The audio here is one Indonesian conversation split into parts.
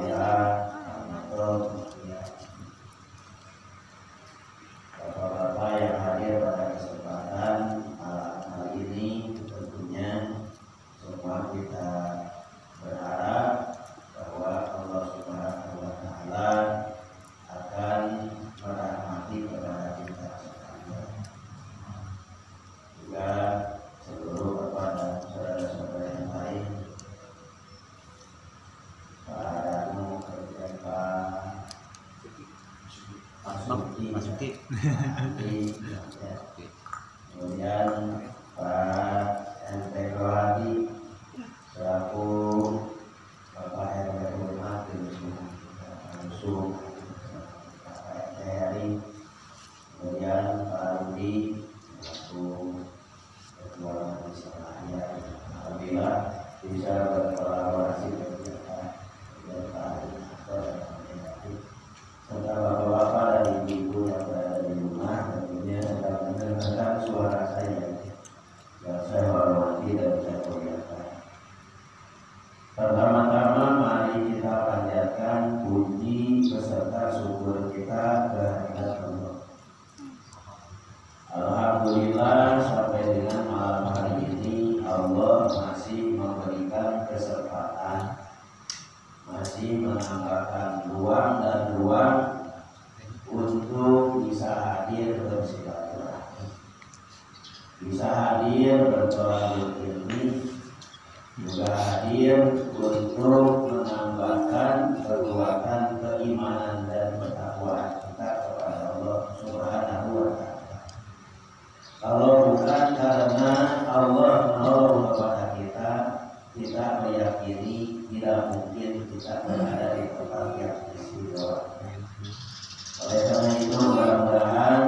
Salihah, Bapak-bapak yang hadir pada kesempatan malam hari ini, tentunya semua kita berharap bahwa Allah Subhanahu wa Ta'ala akan merahmati kepada kita sekalian. Juga seluruh bapak dan saudara-saudara yang lain, Pak Danu, kemudian Pak Masuki, kemudian Pak MP Rohadi selaku Bapak RW Rumah langsung Pak Heri, kemudian Pak Rudi selaku Ketua Majelis Raya. Alhamdulillah bisa berkolaborasi dengan Pak serta bapak-bapak dan ibu-ibu yang berada di rumah, tentunya sedang mendengarkan suara saya yang saya hormati dan saya muliakan. Pertama-tama mari kita panjatkan puji beserta syukur kita kehadirat Allah. Alhamdulillah sampai dengan malam hari ini Allah masih memberikan kesempatan, masih menambahkan ruang dan ruang untuk bisa hadir bersilaturahmi, bisa hadir bertolak ilmi, juga hadir untuk menambahkan kekuatan keimanan dan ketakwaan kita kepada Allah Subhanahu wa Ta'ala. Kalau bukan karena Allah menolong kepada kita, kita meyakini tidak mungkin kita berada di tempat yang istimewa. Oleh karena itu mudah-mudahan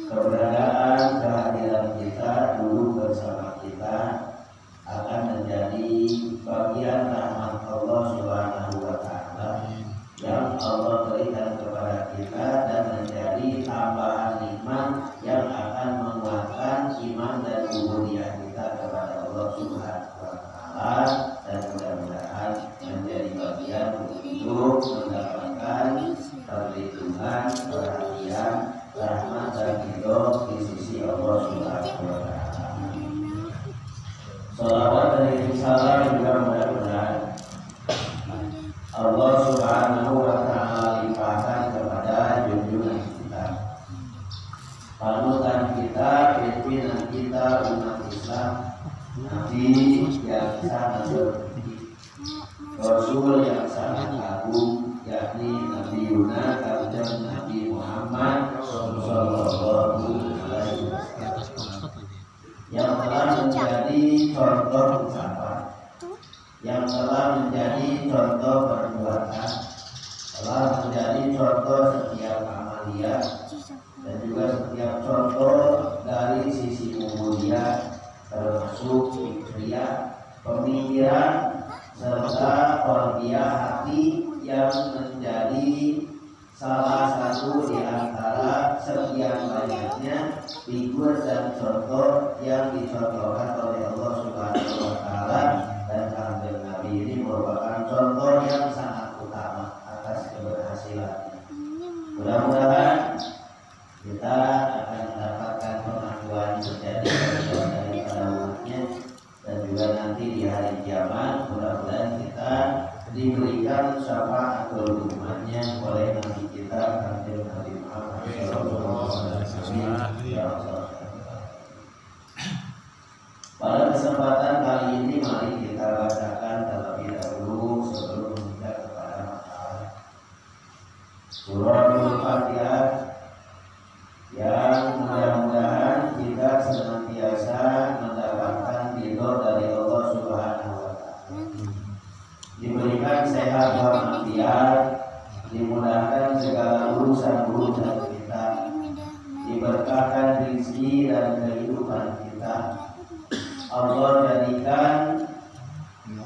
keberadaan kehadiran kita dulu bersama kita akan menjadi bagian rahmat Allah Subhanahu wa Ta'ala yang Allah berikan kepada kita dan menjadi tambahan nikmat yang akan menguatkan iman dan ubudiyah kita kepada Allah Subhanahu wa Ta'ala, dan mudah-mudahan menjadi bagian untuk mendapatkan perlindungan, perhatian, rahmat dan ridho di sisi Allah Subhanahu wa Ta'ala. Salawat dan salam juga mudah-mudahan Allah Subhanahu wa Ta'ala limpahkan kepada junjungan kita, panutan kita, pimpinan kita umat Islam, Nabi yang sangat berhenti, Rasul yang sangat agung, yakni Nabi Yuna dan Nabi Muhammad Sallallahu Alaihi Wasallam, yang telah menjadi contoh ucapan, yang telah menjadi contoh perbuatan, telah menjadi contoh setiap amalia, dan juga setiap contoh dari sisi ubudiyah, termasuk fikriyah, pemikiran, serta tarbiyah hati yang menjadi salah satu di antara sekian banyaknya figur dan contoh yang dicontohkan oleh Allah Subhanahu wa Ta'ala, dan kanjeng Nabi ini merupakan contoh yang sangat utama atas keberhasilan. Mudah-mudahan kita akan mendapatkan pengakuan menjadi bagian daripada umatnya, dan juga nanti di hari kiamat mudah-mudahan kita diberikan syafaatul umatnya oleh Nabi kita kanjeng Nabi Muhammad sallallahu alaihi wasallam. Pada kesempatan kali ini mari kita bacakan terlebih dahulu sebelum kita kepada makalah Suratul Fatihah, yang mudah-mudahan kita senantiasa mendapatkan ridho dari Allah Subhanahu wa Ta'ala, diberikan sehat walafiat, dimudahkan segala urusan-urusan kita, diberkahkan rezeki dan kehidupan kita. Allah jadikan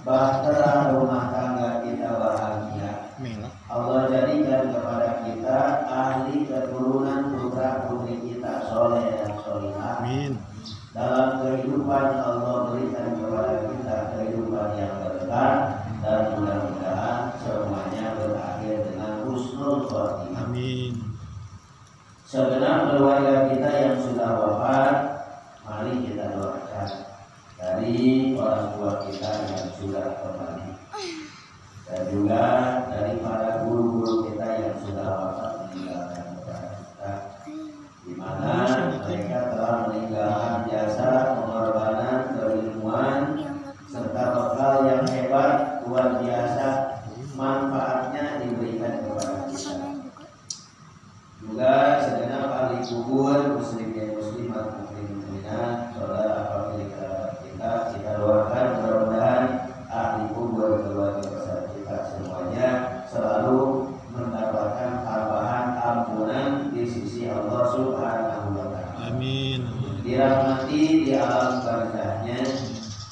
bahtera rumah tangga kita bahagia. Allah jadikan kepada kita ahli keturunan putra putri kita soleh dan solihah. Dalam kehidupan Allah berikan kepada kita kehidupan yang berkah, dan mudah-mudahan semuanya Segenap keluarga kita yang sudah wafat, mari kita doakan. Dari orang tua kita yang sudah kembali, dan juga dari para guru-guru kita yang sudah wafat meninggalkan kepada kita, di mana mereka telah meninggalkan jasa, pengorbanan, keilmuan, serta bekal yang hebat, luar biasa, manfaatnya diberikan kepada kita. Juga segenap ahli kubur, muslim dan muslimat, mukminat, saudara famili kerabat kita doakan mudah-mudahan ahli kubur keluarga besar kita semuanya selalu mendapatkan tambahan ampunan di sisi Allah Subhanahu wa Ta'ala. Amin. Dirahmati di alam barzahnya,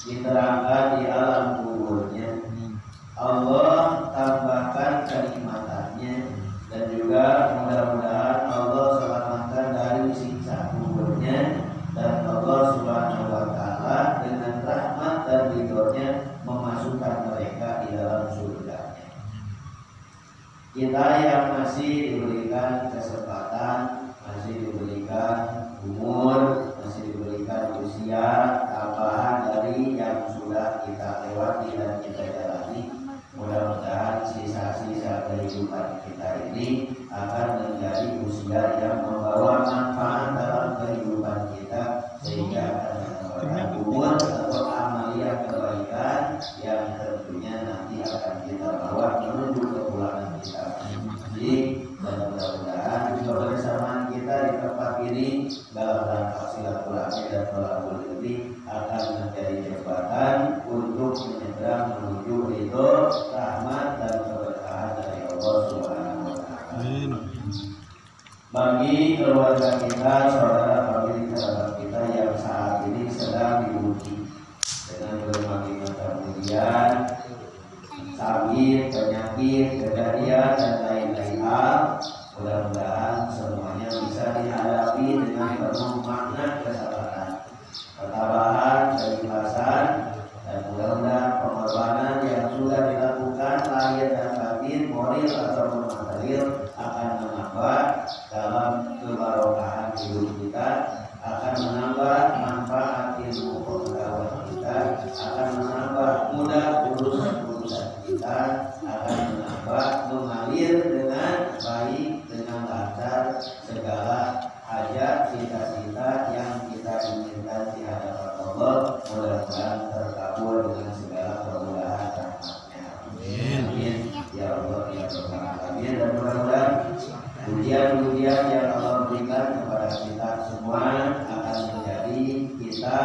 diterangkan di alam kuburnya. Allah tambahkan kenikmatannya, dan juga mudah-mudahan Allah selamatkan dari siksa kuburnya, dan Allah Subhanahu wa Ta'ala dengan rahmat dan ridhonya memasukkan mereka di dalam surganya. Kita yang masih diberikan kesempatan, masih diberikan umur, masih diberikan usia tambahan dari yang sudah kita lewati dan kita jalani, mudah-mudahan sisa-sisa kehidupan kita ini akan menjadi usia yang membawa manfaat dalam kehidupan kita, sehingga akan mendapatkan umur atau amalia kebaikan yang tentunya nanti akan kita bawa menuju kepulangan kita. Jadi mudah-mudahan kebersamaan kita di tempat ini dalam rangka silaturahmi dan tolakul ilmi akan menjadi jembatan untuk menyeberang menuju ridho, rahmat dan keberkahan dari Allah Subhanahu wa Ta'ala. Bagi keluarga kita, saudara famili kerabat kita yang saat ini sedang diuji dengan berbagai macam ujian, sakit, penyakit, kejadian dan lain-lain hal, mudah-mudahan semuanya bisa dihadapi dengan penuh makna kesabaran, ketabahan, keikhlasan, dan mudah-mudahan pengorbanan yang sudah dilakukan lahir dan batin, moral ataupun material akan menambah dalam kebarokahan hidup kita, akan menambah manfaat ilmu pengetahuan kita, akan menambah mudah urusan-urusan kita, akan menambah mengalir dengan baik, dengan lancar segala hajat, cita-cita yang kita inginkan di hadapan Allah, mudah-mudahan terkabul dengan segala kemudahan rahmatnya. Amin. Ya Allah, ya Rabbal Alamin. Dan mudah-mudahan ujian-ujian yang Allah berikan kepada kita semua akan menjadi kita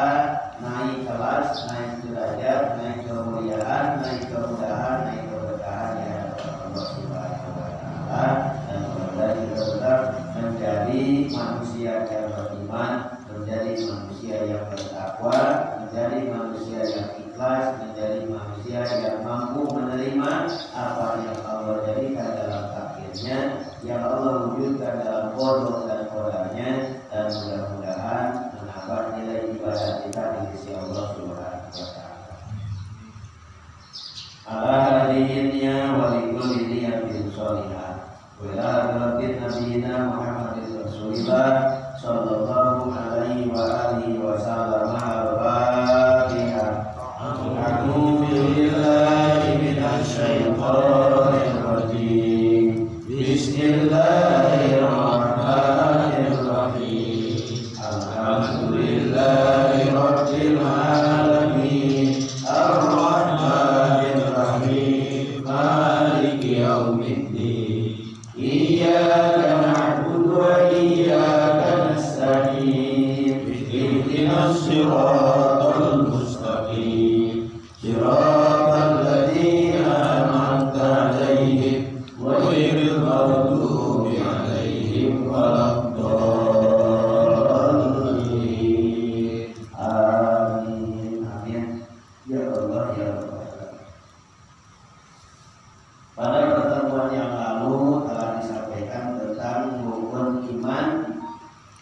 naik kelas, naik derajat, naik kemuliaan, naik kemudahan, naik keberkahan di hadapan Allah Subhanahu wa Ta'ala. Dan mudah-mudahan kita tetap menjadi manusia yang beriman, menjadi manusia yang bertakwa, menjadi manusia yang ikhlas, menjadi manusia yang mampu menerima apa yang Allah jadikan dalam takdirnya, yang Allah wujudkan dalam qada dan qadanya, dan mudah-mudahan menambah nilai ibadah kita di sisi Allah Subhanahu wa Ta'ala. Ala hadiyinnya wa likulli niyatin sholihah. Wa ila hadratin nabiyina Muhammadin Rasulillah sallallahu alaihi wa alihi wa sallam. Al-Fatihah. A'udzu billahi minasy syaithanir rajim. Bismillahirrahmanirrahim. Alhamdulillahi rabbil alamin. Ar-Rahmanir Rahim. Maliki yaumiddin. Iyyaka na'budu wa iyyaka nasta'in. Ihdinas siratal mustaqim. Siratal ladzina an'amta 'alaihim ghairil maghdubi 'alaihim waladdallin. Amin. Amin. Ya Allah, ya Rabbal. Pada pertemuan yang lalu telah disampaikan tentang rukun iman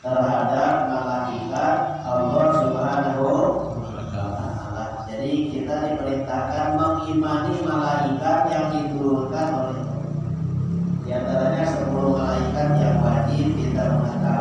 terhadap malaikat Allah Subhanahu wa Ta'ala. Jadi kita diperintahkan mengimani malaikat yang diturunkan oleh Allah. Di antaranya 10 malaikat yang wajib kita mengetahui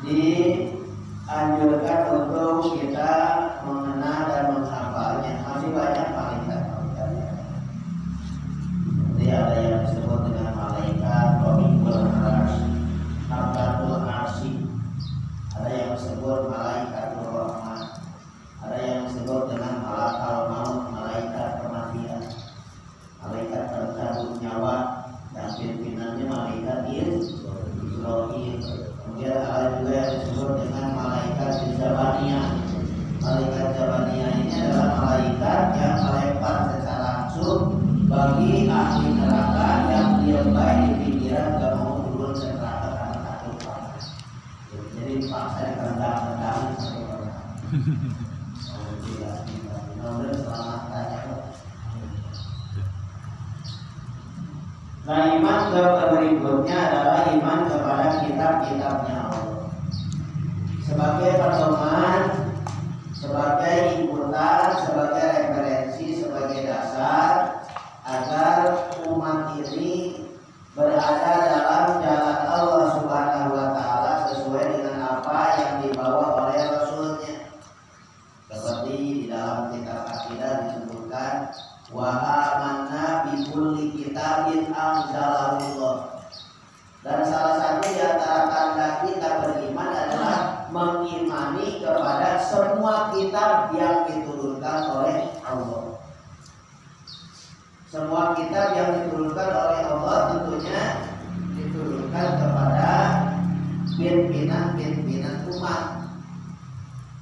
dianjurkan untuk kita mengenal dan menghafalnya. Masih banyak malaikat-malaikatnya. Jadi ada yang disebut dengan malaikat Rabbul Arsy, Hamdatul Arsy. Ada yang disebut malaikatul rahmah. Ada yang disebut dengan malakal maut, malaikat kematian, malaikat pencabut nyawa, yang pimpinannya malaikat Israfil. Kemudian ada juga yang disebut dengan malaikat Jabaniyah. Malaikat Jabaniyah ini adalah malaikat yang melempar secara langsung bagi ahli neraka yang dilebai di pikiran gak mau turun ke neraka karena takut panas. Jadi dipaksa ditendang-tendang sampai pernah. Kemudian selamat tanya. Nah, iman ke berikutnya adalah iman kepada kitab-kitabnya Allah sebagai pedoman, sebagai ikutan, sebagai referensi, sebagai dasar agar umat ini berada dalam jalan Allah Subhanahu wa Ta'ala sesuai dengan apa yang dibawa oleh Rasulnya. Seperti di dalam kitab akidah disebutkan wa amanna bi kulli kitabin anzalallah. Dan salah satu di antara tanda kita beriman adalah mengimani kepada semua kitab yang diturunkan oleh Allah. Semua kitab yang diturunkan oleh Allah tentunya diturunkan kepada pimpinan-pimpinan umat,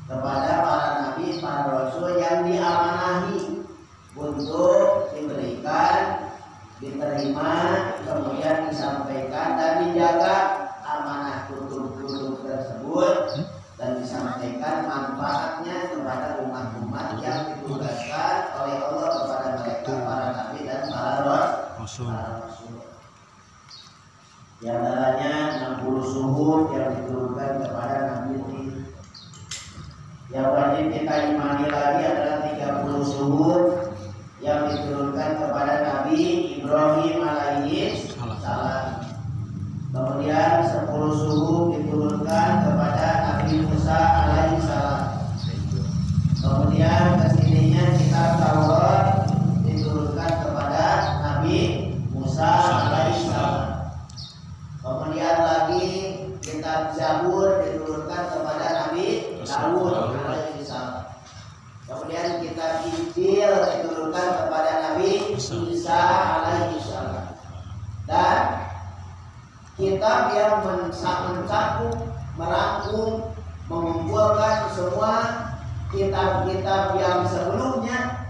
kepada para nabi, para rasul yang diamanahi untuk diberikan, diterima, kemudian disampaikan dan dijaga amanah kutub-kutub tersebut dan disampaikan manfaatnya kepada umat-umat yang ditugaskan oleh Allah kepada mereka, para nabi dan para rasul. Di antaranya 60 suhuf yang diturunkan kepada Nabi Nuh. Yang wajib kita imani lagi adalah 30 suhuf yang diturunkan kepada Nabi Ibrahim alaihi salam. Kemudian 10 suhuf diturunkan kepada Nabi Musa alaihi salam. Kemudian kesininya kitab Taurat diturunkan kepada Nabi Musa alaihi salam. Kemudian lagi kitab Zabur diturunkan kepada Nabi Daud alaihi salam. Kemudian kitab Injil diturunkan kepada Nabi Isa alaihi salam. Dan kitab yang mencakup, merangkum, mengumpulkan semua kitab-kitab yang sebelumnya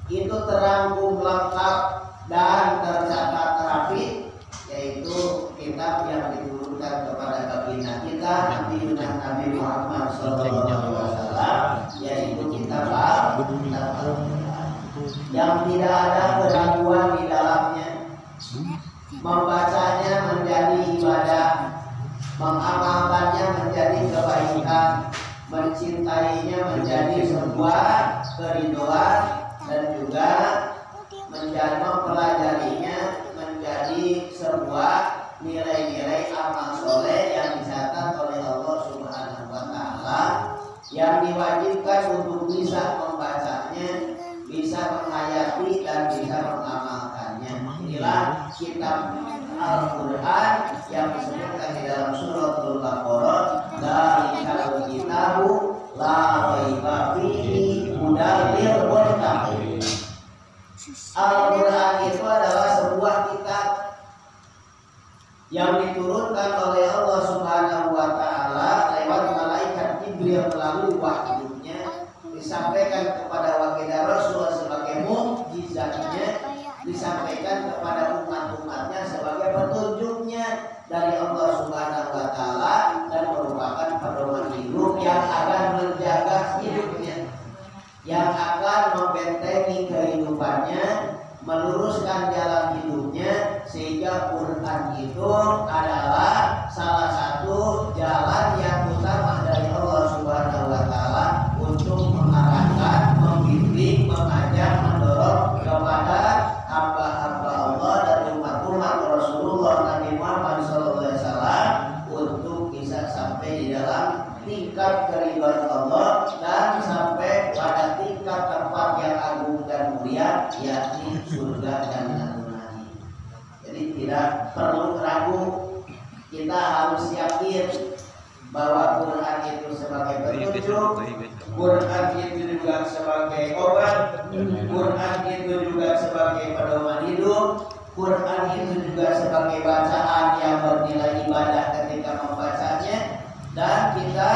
itu terangkum lengkap dan tercatat rapi, yaitu kitab yang diturunkan kepada baginda kita Nabi Muhammad SAW, yaitu kitab Al-Quran yang tidak ada keraguan di dalamnya. Membacanya menjadi ibadah, mengamalkannya menjadi kebaikan, mencintainya menjadi sebuah kerinduan, dan juga mempelajarinya menjadi sebuah nilai-nilai amal soleh yang dicatat oleh Allah Subhanahu wa Ta'ala, yang diwajibkan untuk bisa membacanya, bisa menghayati dan bisa mengamalkannya. Inilah kitab Al-Quran yang disebutkan di dalam suratul Baqarah, Dzalikal kitabu la raiba fihi hudal lil muttaqin. Al-Quran itu adalah sebuah kitab yang diturunkan oleh Allah Subhanahu wa Ta'ala lewat malaikat Jibril melalui wahyunya, disampaikan kepada baginda Rasul sebagai mukjizatnya, disampaikan kepada umat-umatnya sebagai petunjuknya dari Allah Subhanahu wa Ta'ala, dan merupakan pedoman hidup yang akan menjaga hidupnya, yang akan membentengi kehidupannya, meluruskan jalan hidupnya, sehingga Quran itu adalah salah satu jalan yang utama dari Allah Subhanahu wa Ta'ala untuk mengarahkan, membimbing, mengajak, mendorong kepada hamba-hamba Allah dan umat-umat Rasulullah Nabi Muhammad SAW untuk bisa sampai kita harus yakin bahwa Quran itu sebagai petunjuk, Quran itu juga sebagai obat, Quran itu juga sebagai pedoman hidup, Quran itu juga sebagai bacaan yang bernilai ibadah ketika membacanya. Dan kita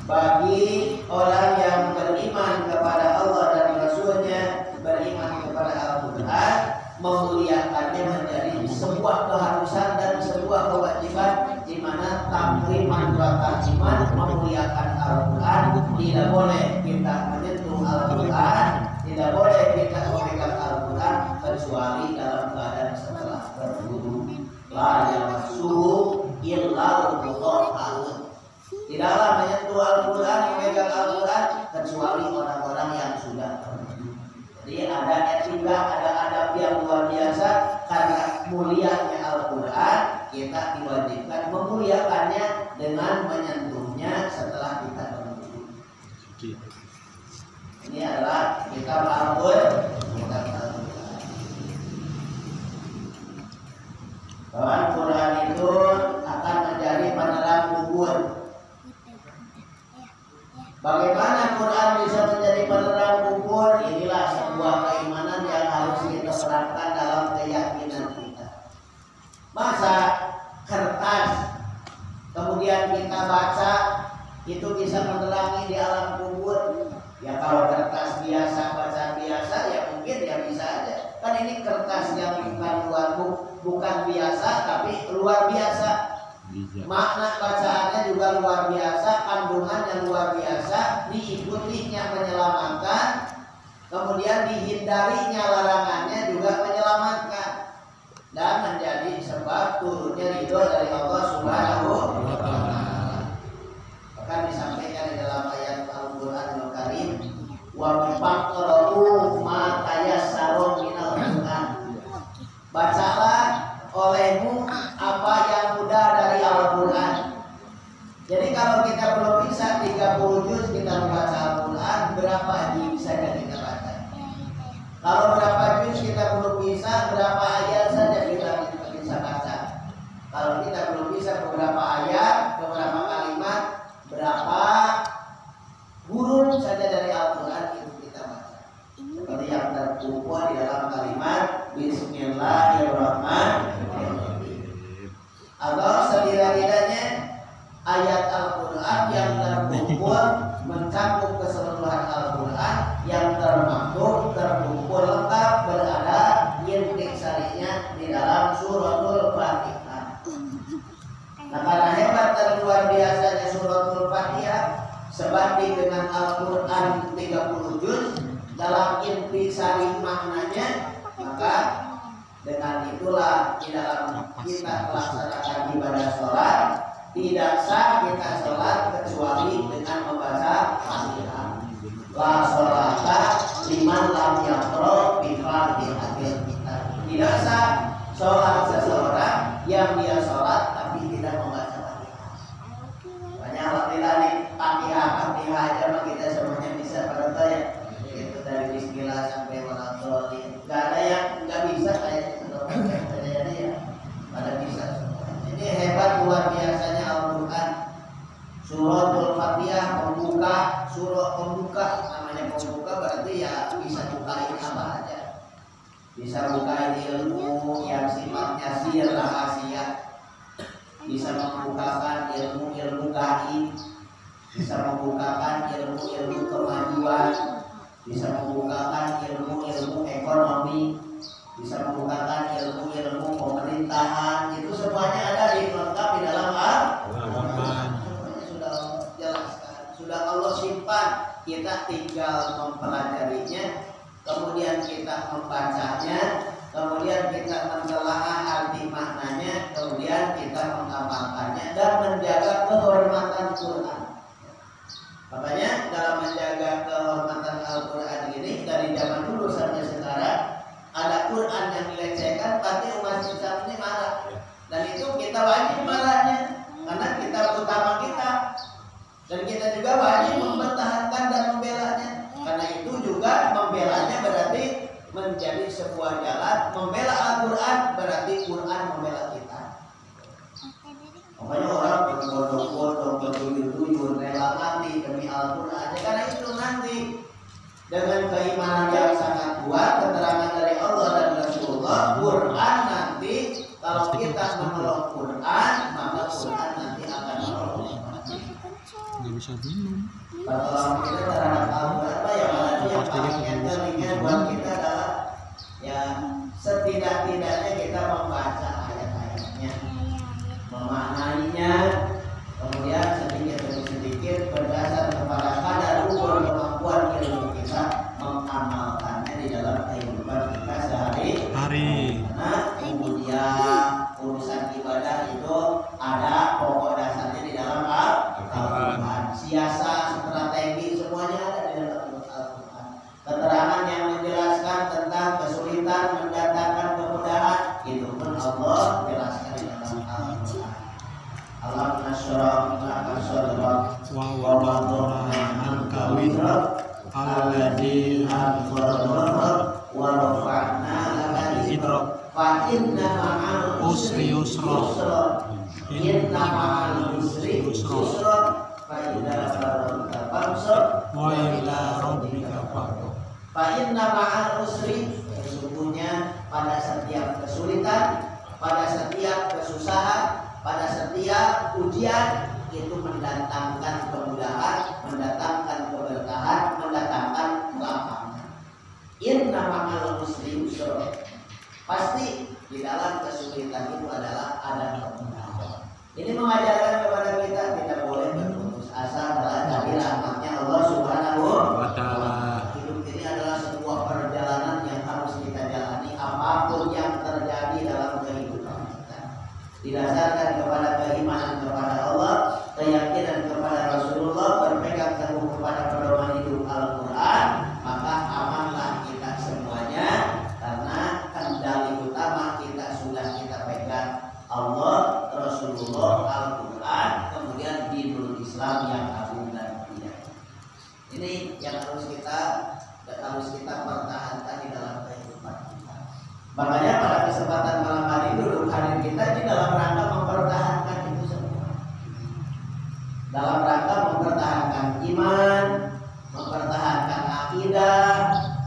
bagi orang yang beriman kepada Allah dan Rasulnya, beriman kepada Al-Quran, memuliakannya menjadi sebuah keharusan dan sebuah kewajiban, di mana takriman iman memuliakan Al-Quran. Tidak boleh kita menyentuh Al-Quran, tidak boleh kita memegang Al-Quran kecuali dalam keadaan setelah berwudu. La yamassuhu illal mutahharun. Tidaklah menyentuh Al-Quran, memegang Al-Quran kecuali orang-orang yang sudah berwudu. Jadi ada etika, ada adab yang luar biasa. Karena mulianya Al-Quran, kita diwajibkan memuliakannya dengan menyentuhnya setelah kita berwudu. Ini adalah kitab Al-Quran. Bahwa Al-Quran itu akan menjadi penerang kubur. Bagaimana Quran bisa menjadi penerang kubur? Inilah sebuah keimanan yang harus kita terapkan dalam keyakinan kita. Masa kertas kemudian kita baca itu bisa menerangi di alam kubur? Ya kalau kertas biasa, bacaan biasa, ya mungkin ya bisa aja. Kan ini kertas yang bukan biasa tapi luar biasa. Makna bacaannya juga luar biasa, kandungan yang luar biasa, diikutinya menyelamatkan, kemudian dihindarinya larangannya juga menyelamatkan, dan menjadi sebab turunnya ridho dari Allah Subhanahu wa Ta'ala. Bahkan disampaikan di dalam ayat Al-Qur'anul Karim, wa faqra'u ma tayassara minal Qur'an. Bacalah olehmu apa yang mudah dari Al-Quran. Jadi kalau kita belum bisa 30 juz kita membaca Al-Quran, berapa juz saja kita baca? Kalau berapa juz kita belum bisa, berapa ayat saja kita bisa baca? Kalau kita belum bisa beberapa ayat, beberapa kalimat, berapa huruf saja dari Al-Quran itu kita baca. Seperti yang terkumpul di dalam kalimat Bismillahirrahmanirrahim. Atau setidak-tidaknya ayat Al-Quran yang terkumpul mencakup keseluruhan Al-Quran, yang terkumpul lengkap berada intisarinya di dalam suratul Fatihah. Nah, karena hebat dan luar biasanya suratul Fatihah sebanding dengan Al-Quran 30 juz dalam intisari maknanya, maka dengan itulah di dalam kita melaksanakan ibadah sholat, tidak sah kita sholat kecuali dengan membaca Fatihah. La sholata liman lam yaqra bi Fatihatil kitab. Tidak sah sholat seseorang yang dia sholat tapi tidak membaca Fatihah. Banyak alhamdulillah nih Fatihah aja mah kita semuanya bisa pada saya. Itu dari Bismillah sampai Waladhdallin. Gak ada yang nggak bisa kayaknya. Pada bisa. Ini hebat luar biasanya Al-Quran. Suratul Fatihah pembuka, surah pembuka. Namanya pembuka berarti ya bisa bukain apa aja. Bisa bukain ilmu yang sifatnya sir rahasia. Bisa membukakan ilmu-ilmu gaib. Bisa membukakan ilmu-ilmu kemajuan. Bisa membukakan ilmu-ilmu ekonomi. Bisa membukakan ilmu-ilmu pemerintahan. Itu semuanya ada lengkap di dalam Al-Quran. Semuanya sudah Allah jelaskan, sudah Allah simpan. Kita tinggal mempelajarinya, kemudian kita membacanya, kemudian kita mentelaah arti maknanya, kemudian kita mengamalkannya dan menjaga kehormatan Quran. Makanya dalam menjaga kehormatan Al-Quran ini dari zaman dulu sampai sekarang, ada Quran yang dilecehkan, pasti umat Islam ini marah. Dan itu kita wajib marahnya, karena kitab utama kita. Dan kita juga wajib mempertahankan dan membelanya. Karena itu juga membelanya berarti menjadi sebuah jalan. Membela Al-Quran berarti Quran membela kita. Quran, maka Quran nanti akan menolong. Nggak bisa minum. Pertolongan kita terhadap Al-Quran yang mana yang paling intelligent buat kita adalah ya setidak-tidaknya kita membaca ayat-ayatnya, memaknainya, kemudian sedikit demi sedikit berdasar kepada kadar ukur kemampuan ilmu kita mengamalkannya di dalam kehidupan kita sehari-hari. Nah, kemudian urusan ibadah itu ada pokok dasarnya di dalam Al-Quran. Siasat, strategi semuanya ada di dalam Al-Quran. Keterangan yang menjelaskan tentang kesulitan mendatangkan kemudahan itu pun Allah jelaskan di dalam Al-Quran. Alam nasyrah laka sadrak wa wada'na anka wizrak alladzi anqadha wa rafa'na laka dhikrak fa inna ma'al usri yusra inna ma'al usri yusra fa idza faragta fansab wa ila rabbika farghab. Fa inna ma'al usri, sesungguhnya pada setiap kesulitan, pada setiap kesusahan, pada setiap ujian itu mendatangkan kemudahan, mendatangkan keberkahan, mendatangkan kelapangan. Inna ma'al usri yusra, pasti di dalam kesulitan itu adalah ada kemudahan. Ini mengajarkan kepada kita tidak boleh berputus asa dari rahmatnya Allah Subhanahu wa Ta'ala. Hidup ini adalah sebuah perjalanan yang harus kita jalani apapun yang terjadi dalam kehidupan kita. Didasarkan kepada keimanan kepada Allah, keyakinan kepada Rasulullah, berpegang teguh kepada pedoman hidup Al-Quran, maka amanlah kita semuanya karena kendali utama kita sudah kita pegang Allah, Rasulullah, Al-Quran, kemudian dinul Islam yang agung dan mulia. Ini yang harus kita pertahankan di dalam kehidupan kita. Makanya pada kesempatan malam hari duduk hadir kita di dalam rangka mempertahankan itu semua. Dalam rangka mempertahankan iman, mempertahankan akidah,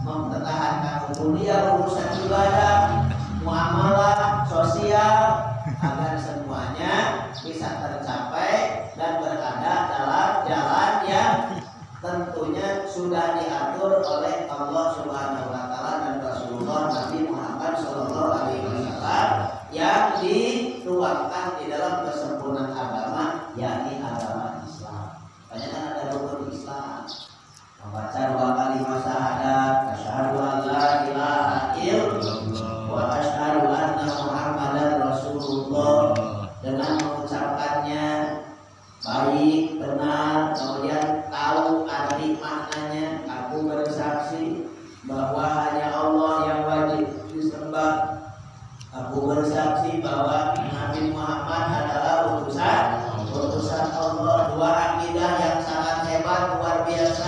mempertahankan ubudiyah, urusan ibadah, muamalah, sosial, agar semuanya bisa tercapai dan berada dalam jalan yang tentunya sudah diatur oleh Allah Subhanahu wa Ta'ala dan Rasulullah Nabi Muhammad Sallallahu Alaihi Wasallam yang dituangkan di dalam kesempurnaan agama, yakni agama Islam. Banyak kan ada rukun Islam, membaca 2 kalimat syahadat, asyhadu an la ilaha illallah wa asyhadu anna Muhammadan Rasulullah, dengan mengucapkannya baik, benar, kemudian tahu arti maknanya. Aku bersaksi bahwa hanya Allah yang wajib disembah. Aku bersaksi bahwa Nabi Muhammad adalah utusan Allah. Dua akidah yang sangat hebat, luar biasa,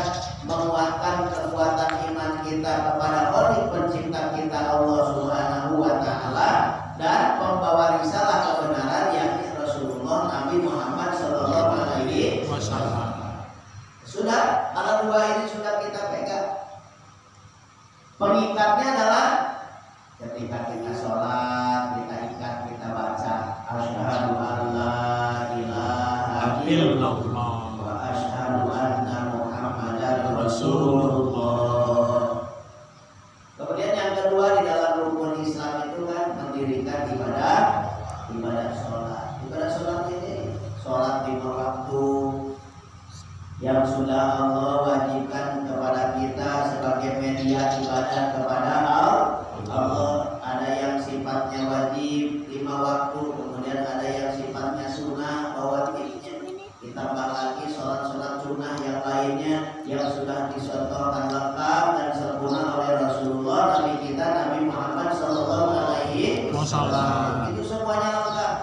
menguatkan kekuatan iman kita kepada Khalik pencipta kita Allah Subhanahu wa Ta'ala dan pembawa risalah kebenaran yakni Rasulullah Nabi Muhammad Sallallahu Alaihi Wasallam. Sudah, kalau dua ini sudah kita pegang. Pengikatnya adalah ketika kita sholat, kita ikat, kita baca asyhadu an la ilaha illallah wa asyhadu anna Muhammadar Rasulullah. Kemudian yang kedua di dalam rukun Islam itu kan mendirikan ibadah sholat. Ibadah sholat ini sholat 5 waktu yang sudah Allah wajibkan kepada kita sebagai media ibadah kepada Allah. Ada yang sifatnya wajib 5 waktu, kemudian ada yang sifatnya sunnah rawatibnya. Ditambah lagi sholat-sholat sunnah yang lainnya yang sudah dicontohkan lengkap dan sempurna oleh Rasulullah Nabi kita Nabi Muhammad Sallallahu Alaihi Wasallam. Itu semuanya lengkap.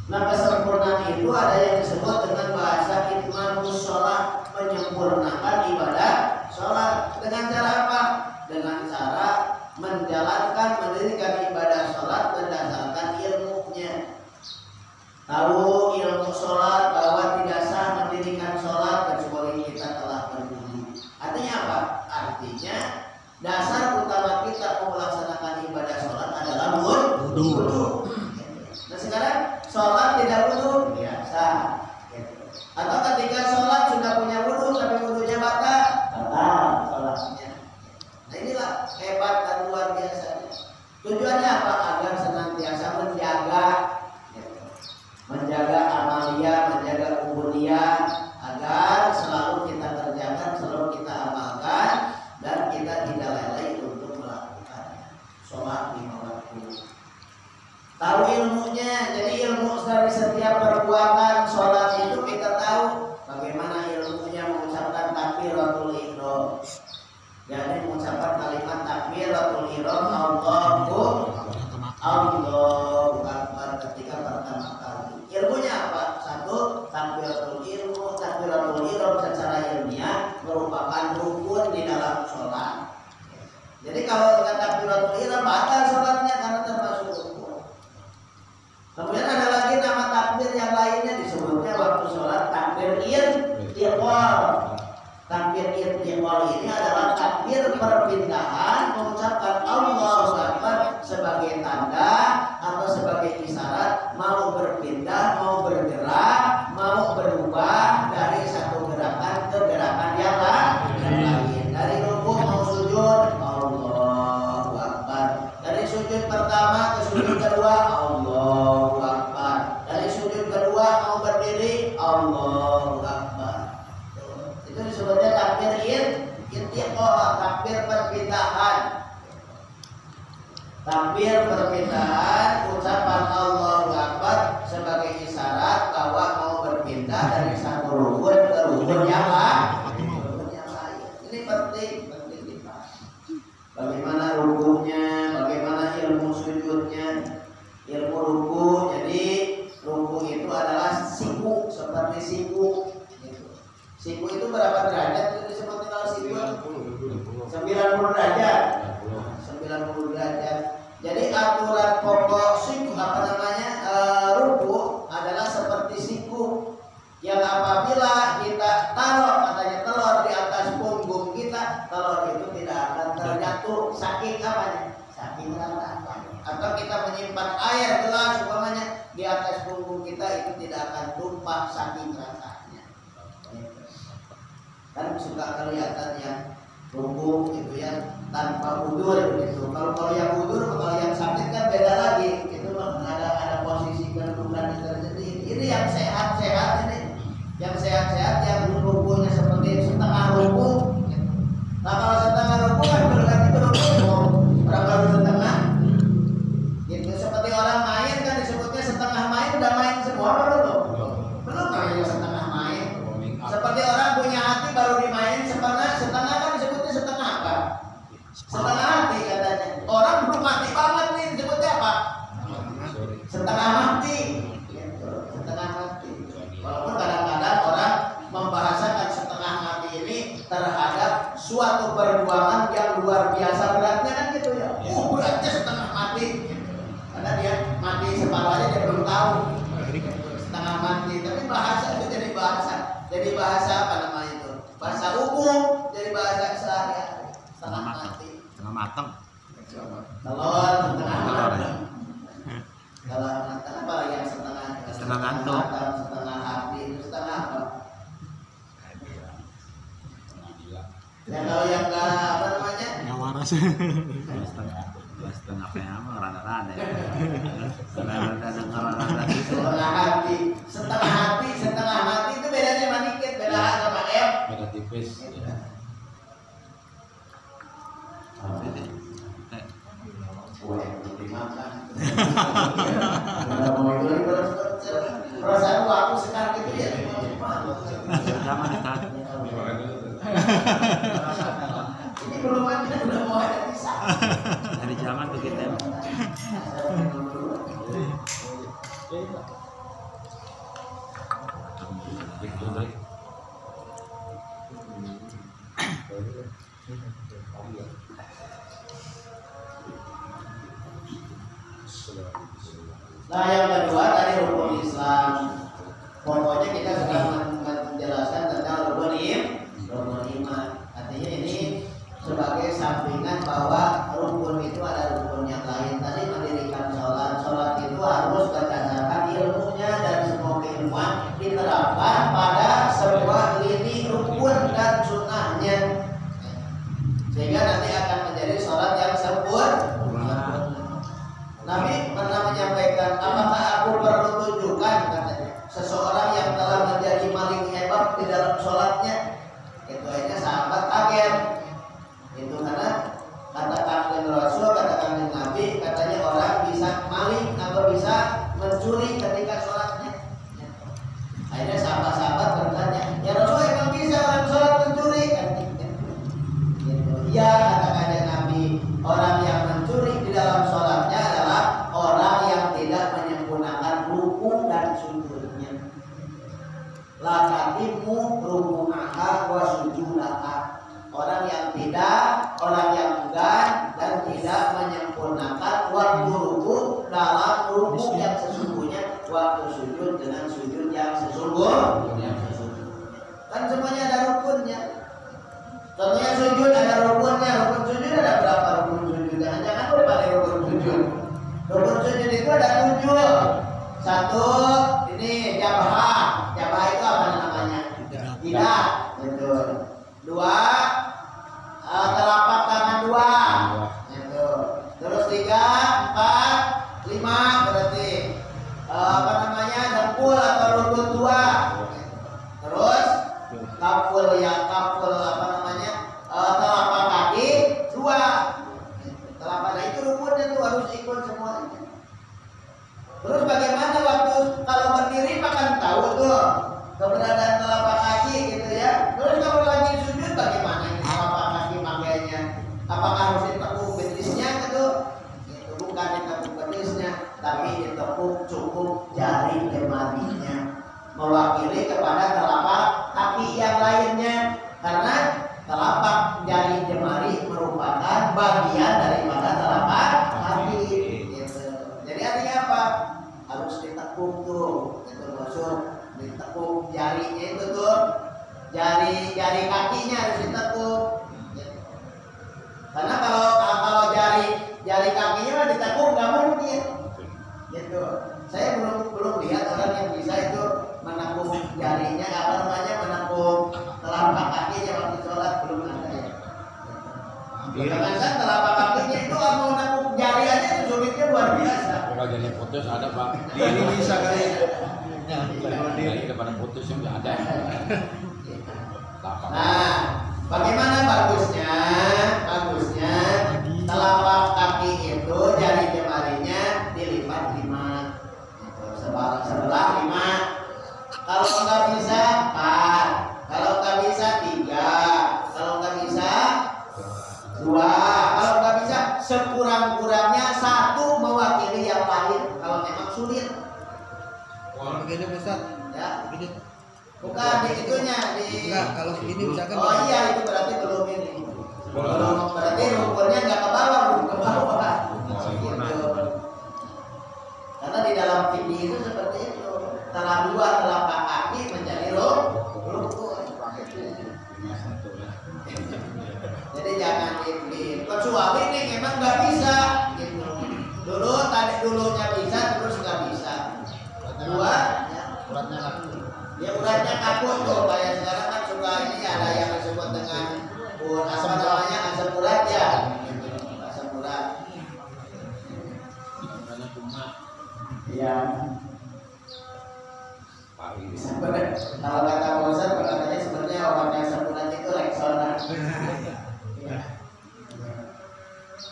Nah, kesempurnaan itu ada yang disebut dengan bahasa itmamus sholat, menyempurnakan ibadah sholat. Dengan cara apa? Dengan cara menjalankan, mendirikan ibadah sholat berdasarkan ilmunya. Tahu ilmu sholat bahwa tidak sah mendirikan sholat kecuali kita telah berwudu. Artinya apa? Artinya dasar utama kita melaksanakan ibadah sholat adalah wudu. irtiqal. Takbir irtiqal ini adalah takbir perpindahan mengucapkan Allahu Akbar sebagai tanda atau sebagai isyarat mau berpindah, mau bergerak, mau berubah dari satu gerakan ke gerakan yang lain. Dari rukuk mau sujud, Allahu Akbar. Dari sujud pertama ke sujud kedua, Allahu Akbar. Dari sujud kedua mau berdiri, Allahu Akbar. Itu disebutnya takbir irtiqal, takbir perpindahan. Takbir perpindahan, ucapan Allahu Akbar sebagai isyarat bahwa mau berpindah dari satu rukun ke rukun yang lain. Ini penting dibahas. Bagaimana rukunya, bagaimana ilmu sujudnya, ilmu ruku. Jadi ruku itu adalah siku, seperti siku. Siku itu berapa derajat? Itu disebut kalau siku 90 derajat. 90 derajat. Jadi aturan pokok siku ruku adalah seperti siku yang apabila kita taruh katanya telur di atas punggung kita, telur itu tidak akan terjatuh saking saking rata. Atau kita menyimpan air gelas umpamanya di atas punggung kita, itu tidak akan tumpah saking ratanya. Kan suka kelihatan yang ruku itu yang tanpa udur gitu. Kalau yang udur, kalau yang sakit kan beda lagi. Itu ada posisi kedudukan tersendiri. Ini yang sehat-sehat ini. Yang sehat-sehat yang rukunya seperti setengah ruku. Nah kalau setengah ruku kan berarti ruku. Orang baru setengah. Gitu seperti orang main kan disebutnya setengah main, udah main semua belum? Belum namanya setengah main. Seperti orang punya hati baru dimain setengah kan disebutnya setengah apa? Setengah hati katanya. Orang belum mati banget nih disebutnya apa? Setengah mati. Setengah mati. Walaupun kadang-kadang orang membahasakan setengah mati ini terhadap suatu perjuangan yang luar biasa beratnya kan gitu ya. Beratnya setengah mati. Karena dia mati separuh aja dia belum tahu. Setengah mati. Tapi bahasa itu jadi bahasa. Jadi bahasa apa namanya itu? Bahasa umum. Jadi bahasa sehari-hari. Setengah mati. Setengah matang. Telur setengah matang. Kalau matang apa yang setengah ngantuk, setengah hati, setengah apa? Ya kalau yang enggak apa namanya? Nggak waras. Setengah apa ya? Rada-rada ya. Setengah hati itu bedanya sama dikit, beda sama M. Beda tipis. Dimakan. Perasaan aku sekarang itu ya. Ini belum ada, udah mau ada bisa. Dari zaman tuh kita. Nah yang kedua tadi rukun Islam. Pokoknya kita sedang menjelaskan tentang rukun iman. Artinya ini sebagai sampingan bahwa rukun itu ada rukun yang lain. Tadi mendirikan sholat. Sholat itu harus berdasarkan ilmunya dan semua keilmuan diterapkan pada sebuah lini rukun dan sunnahnya. Sehingga nanti akan menjadi sholat yang sempurna. Nabi pernah menyampaikan, apakah aku perlu tunjukkan katanya seseorang yang telah menjadi paling hebat di dalam sholatnya? Itu aja sahabat kaget. Itu karena kata kanjeng Rasul, kata kanjeng Nabi, katanya orang bisa maling atau bisa mencuri ketika sholatnya. Akhirnya sahabat-sahabat bertanya, ya Rasul emang bisa orang sholat mencuri? Gitu. Ya kata kanjeng Nabi, orang yang mencuri di dalam sholatnya adalah orang yang tidak menyempurnakan ruku dan sujudnya. La tatimu ruku'aha wa sujudaha. Orang yang enggan dan tidak menyempurnakan waktu ruku dalam ruku yang sesungguhnya, waktu sujud dengan sujud yang sesungguhnya. semuanya ada rukunnya. Contohnya sujud ada rukunnya. Rukun sujud ada berapa rukun sujud? Jangan-jangan lupa nih rukun sujud. Rukun sujud itu ada 7. 1 ini jabah. Jabah itu apa namanya? Tidak. Betul. 2 telapak tangan 2. Itu. Terus 3, 4, 5 berarti apa namanya? Dengkul atau lutut 2. Terus kaful apa namanya? Telapak kaki 2. Telapak kaki itu rukunnya tuh harus ikut semuanya. Terus bagaimana waktu kalau berdiri makan tahu tuh keberadaan telapak kaki gitu ya. Terus kalau lagi sujud bagaimana ini telapak kaki makainya? Apakah harus ditekuk betisnya gitu? Itu bukan ditekuk betisnya, tapi ditekuk cukup jari jemarinya, mewakili kepada telapak kaki yang lainnya. Karena telapak jari jemari merupakan bagian daripada telapak kaki. Gitu. Jadi artinya apa? Harus ditekuk tuh, itu maksud ditekuk jarinya itu tuh, jari kakinya harus ditekuk. Karena kalau jari kakinya mah ditekuk nggak mungkin. Gitu. Saya belum lihat orang yang bisa itu menekuk jarinya apa namanya menekuk telapak kakinya waktu sholat, belum ada ya. Jangan telapak kakinya itu mau menekuk jari aja itu sulitnya luar biasa. Kalau jadi putus ada Pak. Ini bisa kali. Ini kepada putus yang nggak ada. Nah, bagaimana bagusnya? Bagusnya telapak kaki itu jari jemarinya dilipat 5. Sebelah 5. Kalau nggak bisa 4. Kalau nggak bisa 3. Kalau nggak bisa 2. Kalau nggak bisa sekurang-kurangnya 1 mewakili yang lain. Kalau memang sulit. Kalau begini Ustaz, Ya. begini. Bukan di itunya di. Enggak, kalau begini misalkan. Oh iya, itu berarti belum ini. Belum, berarti rukunnya nggak ke bawah, belum ke bawah. Gitu. Karena di dalam fikih itu seperti itu. Telah 2 telapak kaki menjadi rukun. Jadi jangan kecuali ini memang nggak bisa. Gitu. Dulunya bisa, terus nggak bisa. 2, ya. Uratnya kaku tuh, kayak sekarang kan suka ini ada yang disebut dengan apa namanya asam urat ya, asam urat. Iya. Sebenarnya kalau kata Bosan katanya sebenarnya obat asam urat itu Rexona.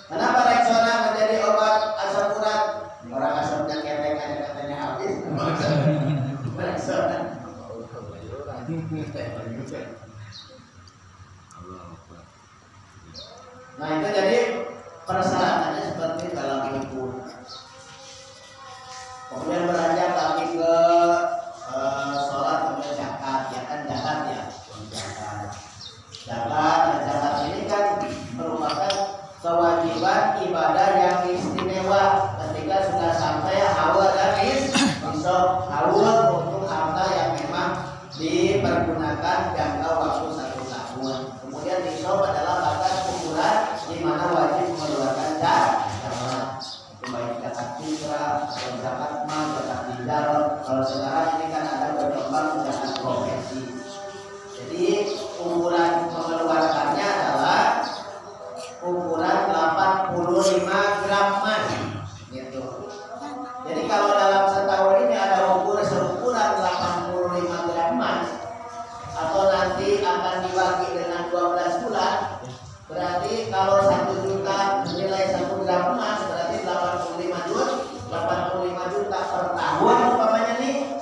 Kenapa Rexona menjadi obat asam urat? Orang asamnya ketek aja katanya habis. Rexona. Nah itu jadi persyaratannya seperti dalam itu. Kemudian beranjak lagi ke sholat, kemudian zakat, ya kan zakat ya. Zakat ini kan merupakan kewajiban ibadah yang istimewa ketika sudah sampai haul dan nisab. Haul untuk harta yang memang dipergunakan jangka waktu 1 tahun. Kemudian nisab adalah batas ukuran di mana wajib mengeluarkan zakat. Baik zakat fitrah, atau zakat mal, zakat hijau. Kalau sekarang ini kan ada berkembang zakat profesi. Jadi ukuran mengeluarkannya adalah ukuran 85 gram emas. Gitu. Jadi kalau dalam setahun ini ada seukuran 85 gram emas, atau nanti akan dibagi dengan 12 bulan, berarti kalau 1 juta nilai 1 gram emas berarti 85 juta per tahun umpamanya nih.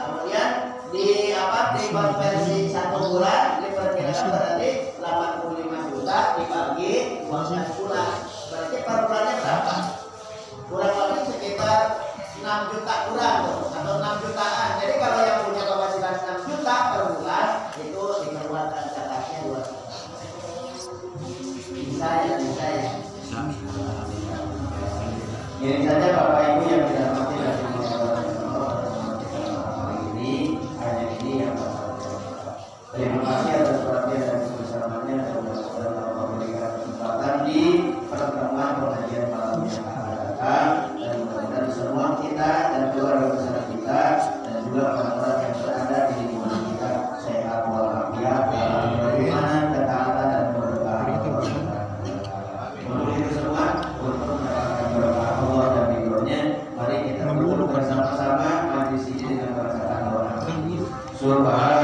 Kemudian dikonversi 1 bulan diperkirakan berarti 85 juta dibagi 12 bulan, berarti per bulannya berapa? Kurang lebih sekitar 6 juta kurang tuh, atau 6 jutaan. Jadi kalau yang punya kapasitas 6 juta per bulan itu dikeluarkan zakatnya 2 juta. Bisa ya. Ini saja Bapak Ibu yang dirahmati dan dimuliakan oleh Allah. Ini hanya ini yang Subhanallah